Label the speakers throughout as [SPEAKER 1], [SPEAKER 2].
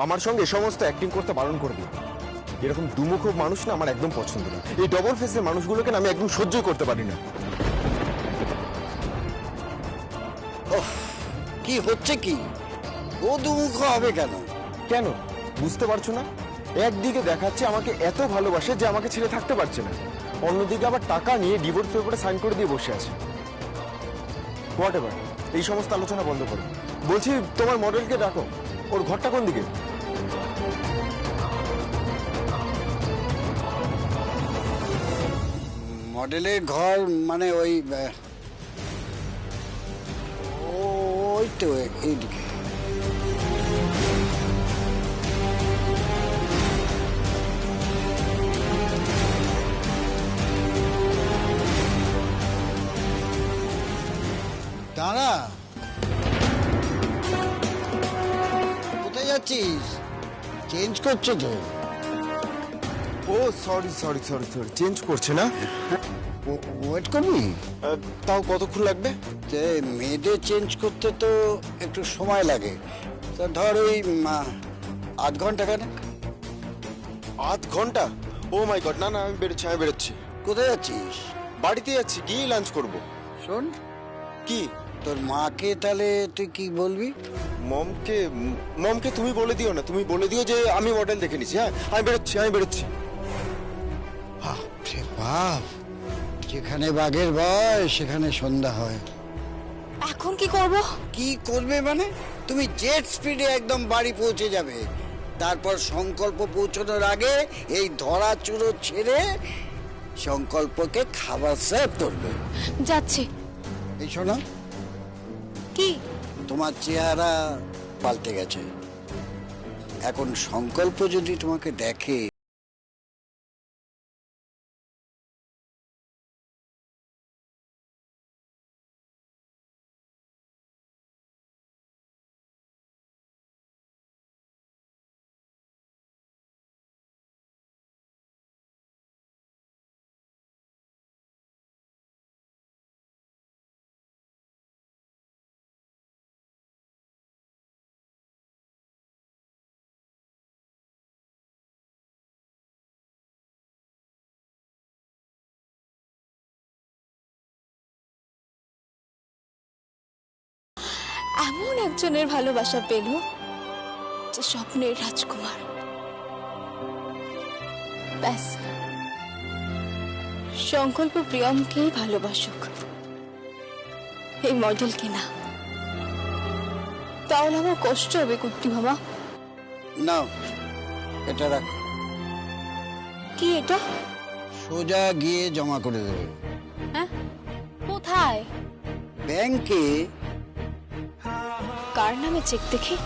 [SPEAKER 1] আমার সঙ্গে সমস্ত অ্যাক্টিং করতে বারণ করে দিও। এরকম দুমুখ মানুষ না আমার একদম পছন্দ না। এই ডবল ফেসের মানুষগুলোকে না আমি একদম সহ্যই করতে পারি না।
[SPEAKER 2] কি হচ্ছে কি? ও দুমুখ হবে কেন?
[SPEAKER 1] কেন বুঝতে পারছো না? একদিকে দেখাচ্ছে আমাকে এত ভালোবাসে যে আমাকে ছেড়ে থাকতে পারছে না, অন্যদিকে আবার টাকা নিয়ে ডিভোর্স পেপারে সাইন করে দিয়ে বসে আছে। হোয়াট এভার, এই সমস্ত আলোচনা বন্ধ করো। বলছি তোমার মডেলকে ডাকো। ওর ঘরটা কোন দিকে?
[SPEAKER 2] মডেলের ঘর মানে ওই তো এইদিকে। দাঁড়া, কোথায় যাচ্ছিস? চেঞ্জ করছো তো?
[SPEAKER 1] ও sorry sorry sorry sorry, change করছে না?
[SPEAKER 2] ওয়েট করবি?
[SPEAKER 1] তাও কতক্ষণ লাগবে?
[SPEAKER 2] যে মেয়েদের চেঞ্জ করতে তো একটু সময় লাগে, তা ধর ওই আধ ঘন্টা কেন?
[SPEAKER 1] আধ ঘন্টা? ও মাই গড, না না আমি বেরোচ্ছি।
[SPEAKER 2] কোথায় যাচ্ছিস?
[SPEAKER 1] বাড়িতে যাচ্ছি, গিয়ে লাঞ্চ করব।
[SPEAKER 2] শোন,
[SPEAKER 1] কি?
[SPEAKER 2] তোর মাকে তাহলে তুই কি বলবি?
[SPEAKER 1] মমকে তুমি বলে দিও না, তুমি বলে দিও যে আমি মডেল দেখে নিছি। হ্যাঁ আমি বেরোচ্ছি।
[SPEAKER 2] বাপরে বাপ, যেখানে বাঘের ভয় সেখানে সন্ধ্যা হয়।
[SPEAKER 3] এখন কি করব?
[SPEAKER 2] কি করবে মানে? তুমি জেট স্পিডে একদম বাড়ি পৌঁছে যাবে, তারপর সংকল্প পৌঁছানোর আগে এই ধরা চুরো ছেড়ে সংকল্পকে খাবার সার্ভ করবে।
[SPEAKER 3] যাচ্ছি।
[SPEAKER 2] এই শোনো,
[SPEAKER 3] কি?
[SPEAKER 2] তোমার চেহারা পাল্টে গেছে। এখন সংকল্প যদি তোমাকে দেখে,
[SPEAKER 3] এমন একজনের ভালোবাসা পেল যে স্বপ্নের রাজকুমার। ব্যাস, সংকল্প প্রিয়মকেই ভালোবাসুক, এই মডেলকে না। তাহলে আমার কষ্ট হবে কুট্টি মামা।
[SPEAKER 2] নাও এটা রাখ।
[SPEAKER 3] কি এটা?
[SPEAKER 2] সোজা গিয়ে জমা করে দেবে।
[SPEAKER 3] হ্যাঁ, কোথায়?
[SPEAKER 2] ব্যাংকে।
[SPEAKER 3] কার নামে চেক দেখি?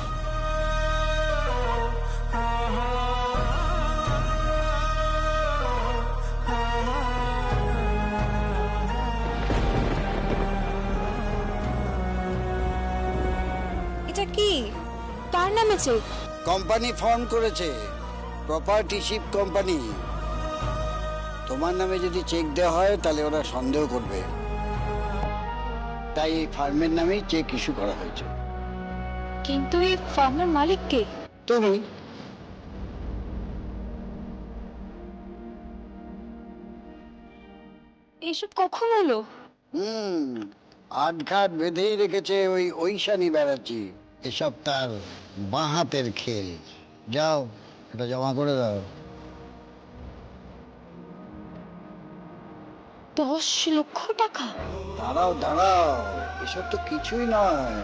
[SPEAKER 3] এটা কি? কার নামে চেক?
[SPEAKER 2] কোম্পানি ফর্ম করেছে, প্রপার্টিশিপ কোম্পানি। তোমার নামে যদি চেক দেওয়া হয় তাহলে ওরা সন্দেহ করবে, তাই এই ফার্মের নামেই চেক ইস্যু করা হয়েছে।
[SPEAKER 3] কিন্তু এই ফার্মের মালিক কে?
[SPEAKER 2] তুমি।
[SPEAKER 3] এসব কখন হলো?
[SPEAKER 2] আটঘাট বেঁধেই রেখেছে ওই ঐশানী ব্যানার্জি। এসব তার বাঁ হাতের খেল। যাও, এটা জমা করে দাও।
[SPEAKER 3] 10 লক্ষ টাকা?
[SPEAKER 2] দাঁড়াও দাঁড়াও, এসব তো কিছুই নয়।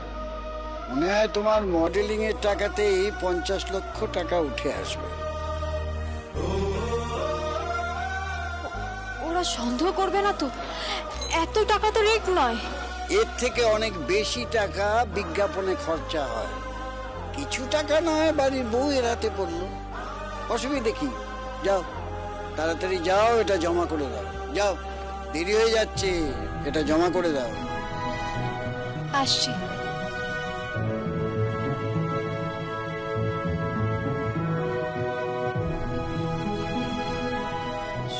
[SPEAKER 2] মনে হয় তোমার মডেলিং এর টাকাতেই 50 লক্ষ টাকা উঠে আসবে।
[SPEAKER 3] ওরা সন্দেহ করবে না তো? এত টাকা তো রেট নয়।
[SPEAKER 2] এর থেকে অনেক বেশি টাকা বিজ্ঞাপনে খরচা হয়। কিছু টাকা নয় বাড়ির বউ এর হাতে পড়লো, অসুবিধে কি? যাও, তাড়াতাড়ি যাও, এটা জমা করে দাও। যাও, দেরি হয়ে যাচ্ছে, এটা জমা করে দাও।
[SPEAKER 3] আসছি।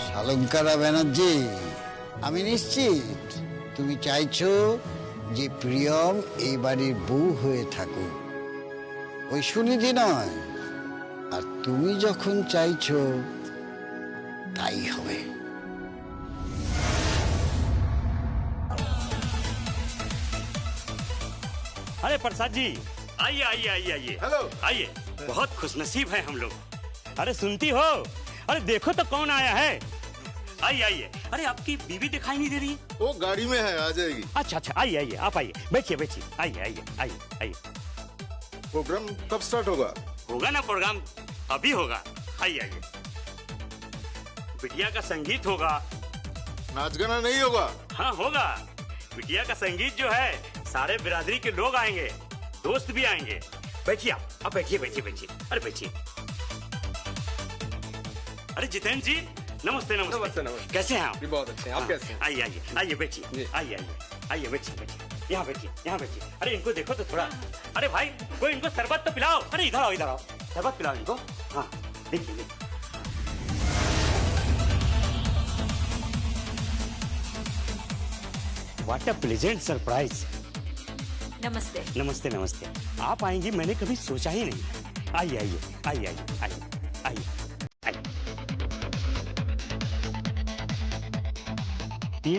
[SPEAKER 2] শালঙ্কারা ব্যানার্জি, আমি নিশ্চিত তুমি চাইছো যে প্রিয়ম এই বাড়ির বউ হয়ে থাকুক। ওই সুনিধি নয়, তুমি যখন চাইছো তাই হবে।
[SPEAKER 4] अरे प्रसाद जी, आइए आइए आइए आइए।
[SPEAKER 5] हेलो।
[SPEAKER 4] आइए, बहुत खुशनसीब हैं हम लोग। अरे सुनती हो? अरे देखो तो कौन आया है। आइए आइए। अरे आपकी बीवी दिखाई नहीं दे रही।
[SPEAKER 5] वो गाड़ी में है, आ जाएगी।
[SPEAKER 4] अच्छा अच्छा, आइए आइए, आप आइए, बैठिए बैठिए, आइए आइए आइए आइए।
[SPEAKER 5] प्रोग्राम कब स्टार्ट होगा?
[SPEAKER 4] होगा ना प्रोग्राम, अभी होगा। आइए आइए। बिटिया का संगीत होगा।
[SPEAKER 5] नाच गाना नहीं होगा?
[SPEAKER 4] हाँ होगा। बिटिया का संगीत जो है, सारे बिरादरी के लोग आएंगे, दोस्त भी आएंगे। बैठिए आप बैठिए बैठिए बैठिए। अरे बैठिए। अरे जितेंद्र जी, नमस्ते नमस्ते।
[SPEAKER 6] नमस्ते नमस्ते।
[SPEAKER 4] कैसे हैं आप?
[SPEAKER 6] जी बहुत अच्छे हैं। आप कैसे हैं?
[SPEAKER 4] आइए आइए आइए, बैठिए आइए आइए आइए, बैठिए बैठिए, यहाँ बैठिए यहाँ बैठिए। अरे इनको देखो तो थोड़ा। अरे भाई कोई इनको शरबत तो पिलाओ। अरे इधर आओ इधर आओ, शरबत पिलाओ इनको। हाँ देखिए देखिए। What a pleasant surprise।
[SPEAKER 3] नमस्ते।
[SPEAKER 4] नमस्ते नमस्ते। आप आएंगी मैंने कभी सोचा ही नहीं। आइए आइए आइए आइए आइए आइए आइए।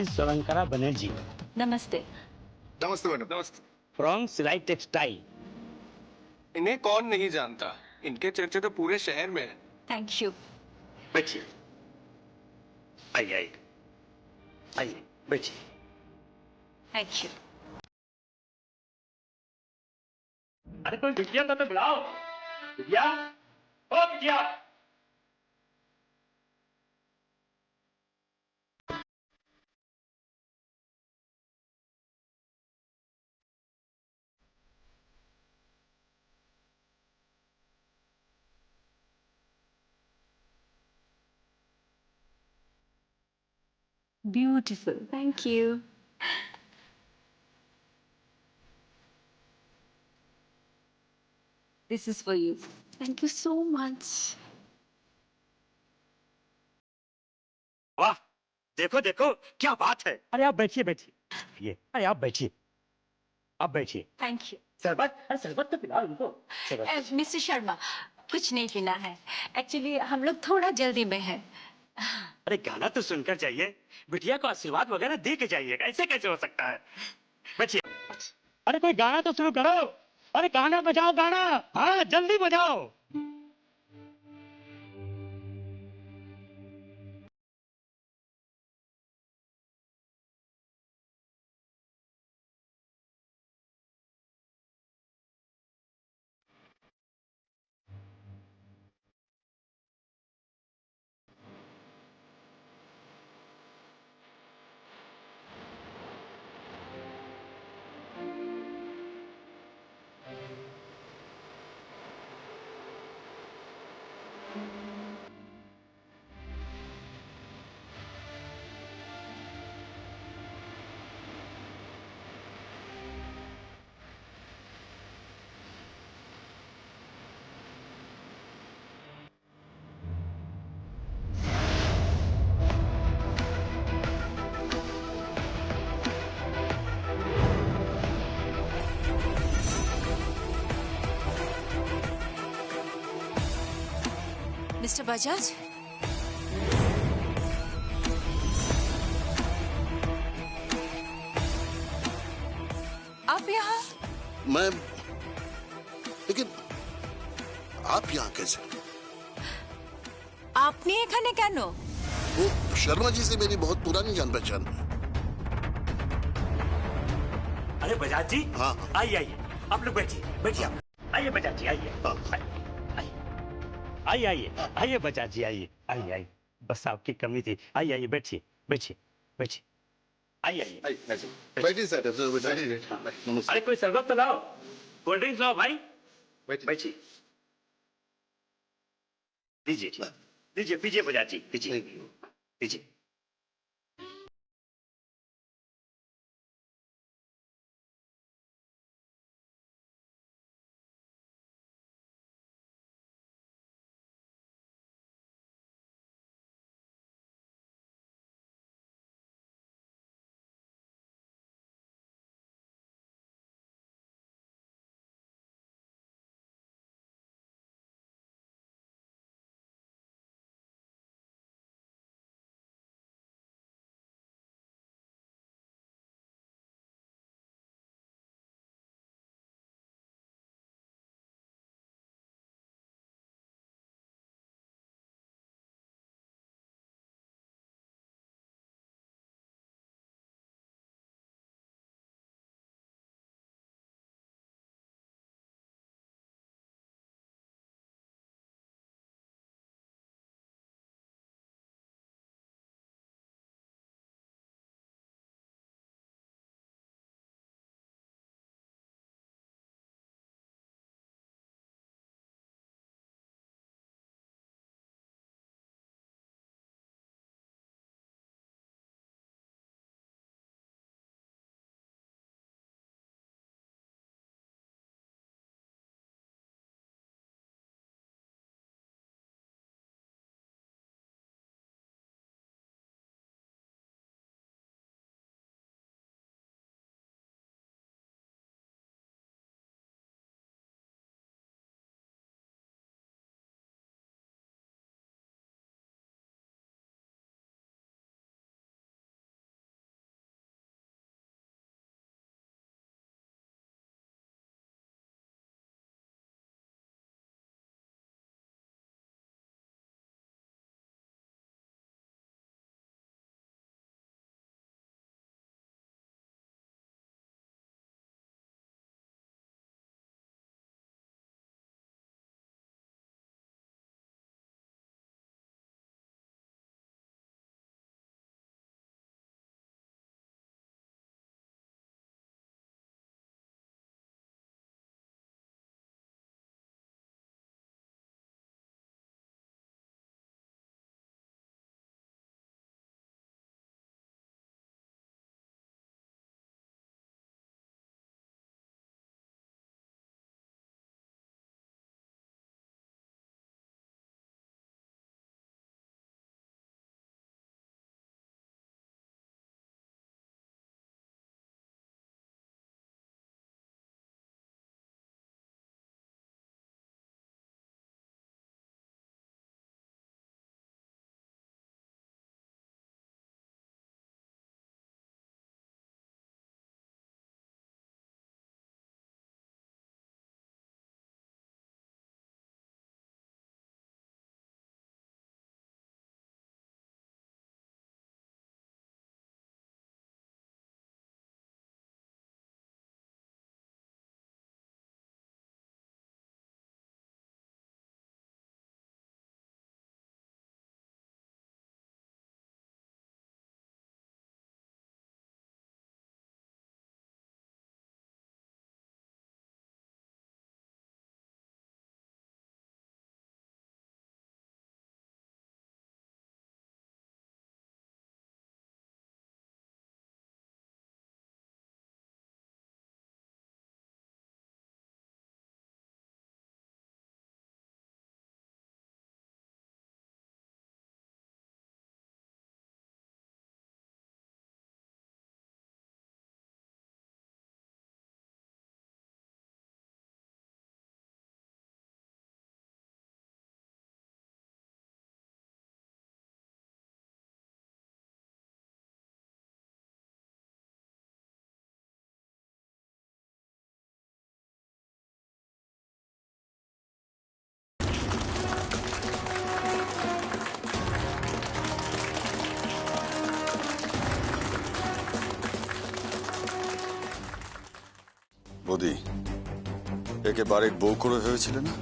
[SPEAKER 4] सोलंकरा बनर्जी
[SPEAKER 3] नमस्ते।
[SPEAKER 5] नमस्ते मैडम।
[SPEAKER 6] नमस्ते।
[SPEAKER 4] फ्रॉम सिलाई टेक्सटाइल।
[SPEAKER 6] इन्हें कौन नहीं जानता, इनके चर्चे तो पूरे शहर में है।
[SPEAKER 3] Thank you.
[SPEAKER 4] बैठिए। आइए आइए आइए बैठिए।
[SPEAKER 3] Thank you.
[SPEAKER 4] अरे कोई बिटिया तो बुलाओ। बिटिया, ओ बिटिया।
[SPEAKER 3] Beautiful. Thank you. This is for you. Thank you so much.
[SPEAKER 4] वाह, देखो देखो क्या बात है। अरे आप बैठिए बैठिए। ये अरे आप बैठिए, आप बैठिए।
[SPEAKER 3] Thank you.
[SPEAKER 4] शरबत, अरे शरबत तो पिलाओ इनको। शरबत।
[SPEAKER 3] मिस्टर शर्मा, कुछ नहीं पीना है। एक्चुअली हम लोग थोड़ा जल्दी में हैं।
[SPEAKER 4] अरे गाना तो सुनकर जाइए, बिटिया को आशीर्वाद वगैरह दे के जाइएगा। ऐसे कैसे हो सकता है। बैठिए। अरे कोई गाना तो शुरू करो। अरे गाना बजाओ गाना। हाँ जल्दी बजाओ।
[SPEAKER 3] मिस्टर बजाज, आप यहाँ?
[SPEAKER 7] मैं, लेकिन आप यहाँ कैसे?
[SPEAKER 3] আপনি এখানে কেন?
[SPEAKER 7] वो शर्मा जी से मेरी बहुत पुरानी जान पहचान है।
[SPEAKER 4] अरे बजाज जी,
[SPEAKER 7] हाँ।
[SPEAKER 4] आइए आइए, आप लोग बैठिए बैठिए आप। आइए बजाज जी आइए। आइए आइए आइए बजाज जी आइए आइए आइए। बस आपकी कमी थी। आइए आइए बैठिए बैठिए बैठिए। आइए आइए।
[SPEAKER 5] बैठिए सर। नमस्ते।
[SPEAKER 4] अरे कोई शरबत तो लाओ, कोल्ड ड्रिंक्स लाओ भाई। बैठिए। लीजिए लीजिए, पीजिए बजाज जी, पीजिए पीजिए।
[SPEAKER 8] বৌদি, একে বাড়ির বউ করে ভেবেছিল না?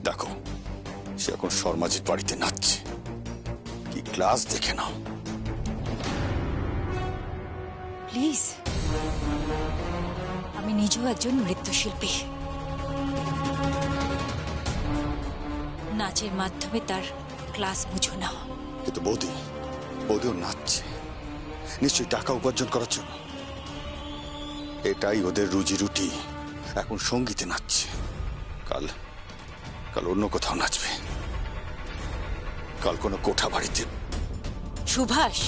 [SPEAKER 8] দেখো, সে এখন শর্মাজির বাড়িতে নাচছে। কি ক্লাস দেখে নাও।
[SPEAKER 9] প্লিজ, আমি নিজেও একজন নৃত্যশিল্পী। নাচের মাধ্যমে তার ক্লাস বুঝো না।
[SPEAKER 8] কিন্তু বৌদিও নাচছে, নিশ্চয়ই টাকা উপার্জন করার জন্য। এটাই ওদের রুজি রুটি। এখন সঙ্গীতে নাচছে, কাল অন্য কোথাও নাচবে, কাল কোনো কোঠা বাড়িতে।
[SPEAKER 9] সুভাষ,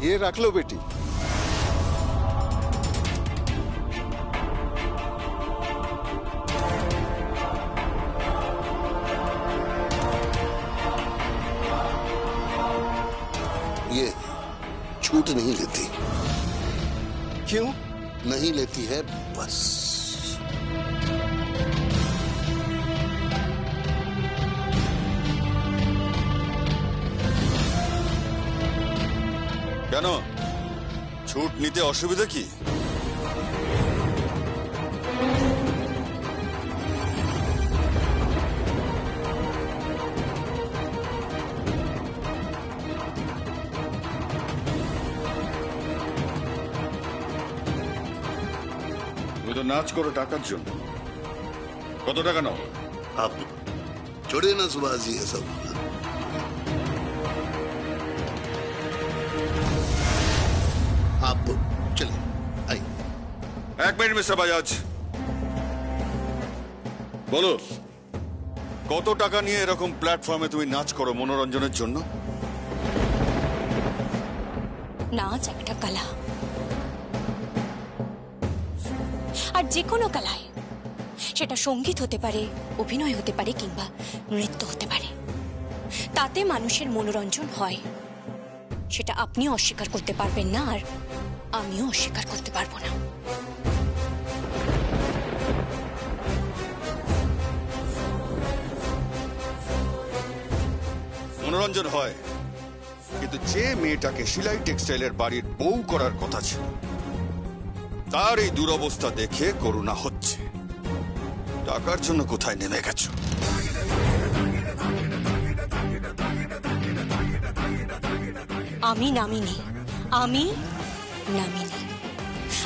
[SPEAKER 5] ये रख लो बेटी।
[SPEAKER 7] ये छूट नहीं लेती।
[SPEAKER 5] क्यों?
[SPEAKER 7] नहीं लेती है बस।
[SPEAKER 8] কেন, ছুট নিতে অসুবিধা কি? তুমি তো নাচ করো টাকার জন্য। কত টাকা নাও?
[SPEAKER 7] आप छोड़िए ना सुभाष जी ये सब। आप चलिए आइए।
[SPEAKER 8] এক মিনিট মিস্টার বাজাজ, বলো কত টাকা নিয়ে এরকম প্ল্যাটফর্মে তুমি নাচ করো মনোরঞ্জনের জন্য?
[SPEAKER 9] নাচ একটা কলা, আর যে কোনো কলায়, সেটা সঙ্গীত হতে পারে, অভিনয় হতে পারে, কিংবা নৃত্য হতে পারে, তাতে মানুষের মনোরঞ্জন হয়। সেটা আপনিও অস্বীকার করতে পারবেন না, আর আমিও অস্বীকার করতে পারবো না।
[SPEAKER 8] মনোরঞ্জন হয়, কিন্তু যে মেয়েটাকে শিলাই টেক্সটাইলের বাড়ির বউ করার কথা ছিল, তার এই দুরবস্থা দেখে করুণা হচ্ছে। টাকার জন্য কোথায় নেমে গেছো?
[SPEAKER 9] আমি নামিনি,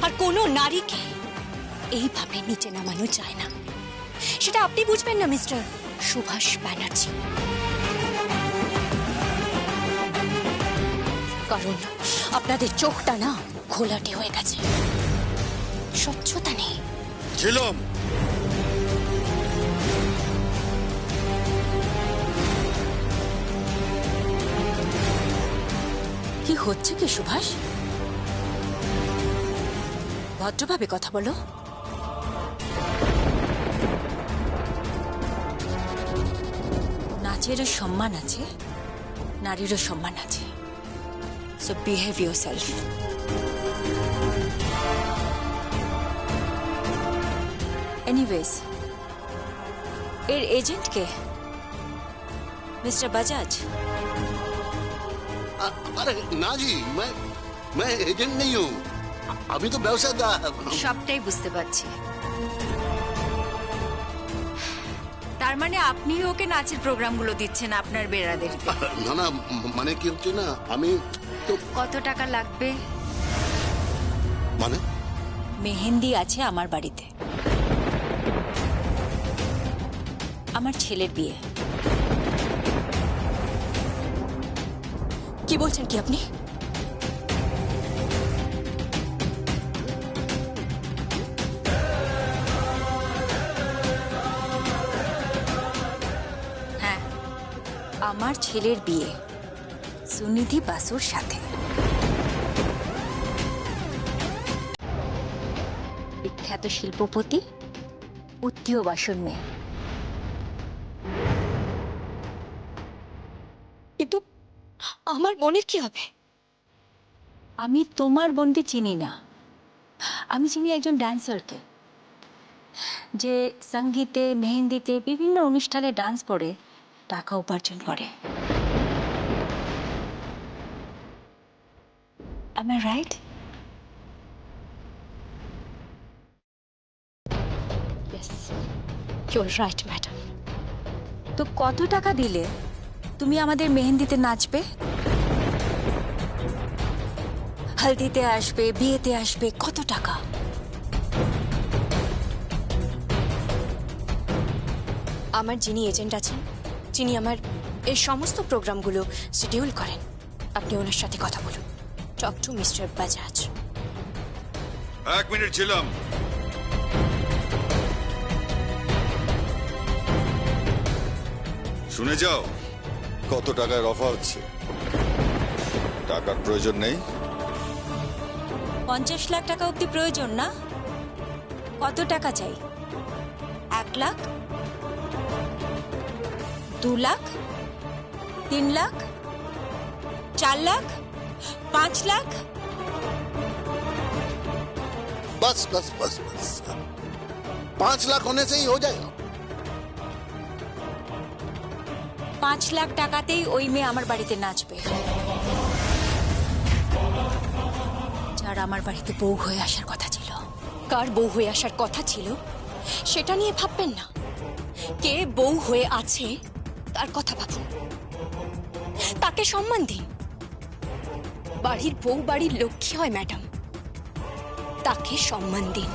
[SPEAKER 9] আর কোনো নারীকে এইভাবে নিচে নামানো যায় না। সেটা আপনি বুঝবেন না মিস্টার সুভাষ ব্যানার্জি। কারণ আপনাদের চোখটা না ঘোলাটে হয়ে গেছে, স্বচ্ছতা নেই।
[SPEAKER 8] ছিলাম,
[SPEAKER 9] কি হচ্ছে কি সুভাষ? ভদ্রভাবে কথা বলো। নাচেরও সম্মান আছে, নারীরও সম্মান আছে। So behave yourself. এনিওয়েজ, এর এজেন্ট কে? মিস্টার বাজাজ?
[SPEAKER 7] अरे ना जी, मैं एजेंट नहीं हूँ, अभी तो व्यवसायदार।
[SPEAKER 3] সবটাই বুঝতে পারছি। তার মানে আপনি ওকে নাচের প্রোগ্রামগুলো দিচ্ছেন আপনার বেড়াদের।
[SPEAKER 7] না না, মানে কি হচ্ছে না, আমি তো
[SPEAKER 3] কত টাকা লাগবে?
[SPEAKER 7] মানে
[SPEAKER 9] মেহেন্দি আছে আমার বাড়িতে, আমার ছেলের বিয়ে। কি বলছেন কি আপনি? হ্যাঁ, আমার ছেলের বিয়ে সুনিধি বাসুর সাথে। বিখ্যাত শিল্পপতি উত্তীয় বাসুর মেয়ে। কিন্তু আমার বোনের কি হবে? আমি তোমার বোনকে চিনি না, আমি চিনি একজন ড্যান্সারকে, যে সঙ্গীতে, মেহেন্দিতে, বিভিন্ন অনুষ্ঠানে ডান্স করে
[SPEAKER 3] টাকা উপার্জন করে। Am I right?
[SPEAKER 9] Yes, you're right, madam.
[SPEAKER 3] তো কত টাকা দিলে তুমি আমাদের মেহেন্দিতে নাচবে, হলদিতে আসবে, বিয়েতে আসবে? কত টাকা?
[SPEAKER 9] আমার যিনি এজেন্ট আছেন, যিনি আমার এই সমস্ত প্রোগ্রামগুলো শিডিউল করেন, আপনি ওনার সাথে কথা বলুন। Talk to mister Bajaj.
[SPEAKER 8] 1 minute ছিলাম। শুনে যাও কত টাকার অফার হচ্ছে। টাকার প্রয়োজন নেই।
[SPEAKER 3] 50 লাখ টাকা অব্দি প্রয়োজন না? কত টাকা চাই? 1 লাখ, 2 লাখ, 3 লাখ, 4 লাখ, 5 লাখ?
[SPEAKER 7] बस बस बस बस 5 लाख होने से ही हो जाएगा।
[SPEAKER 3] 5 লাখ টাকাতেই ওই মেয়ে আমার বাড়িতে নাচবে, যার আমার বাড়িতে বউ হয়ে আসার কথা ছিল।
[SPEAKER 9] কার বউ হয়ে আসার কথা ছিল সেটা নিয়ে ভাববেন না, কে বউ হয়ে আছে তার কথা ভাবুন। তাকে সম্মান দিন। বাড়ির বউ বাড়ির লক্ষ্মী হয় ম্যাডাম, তাকে সম্মান দিন।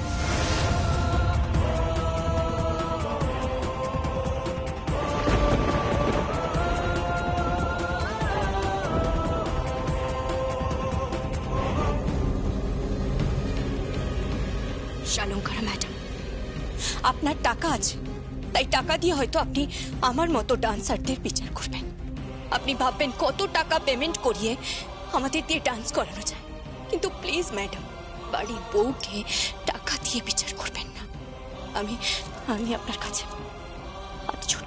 [SPEAKER 9] শালঙ্কারা ম্যাডাম, আপনার টাকা আছে, তাই টাকা দিয়ে হয়তো আপনি আমার মতো ডান্সারদের বিচার করবেন। আপনি ভাববেন কত টাকা পেমেন্ট করিয়ে আমাদের দিয়ে ডান্স করানো যায়, কিন্তু প্লিজ ম্যাডাম, বাড়ির বউকে টাকা দিয়ে বিচার করবেন না। আমি আপনার কাছে হাত জোড়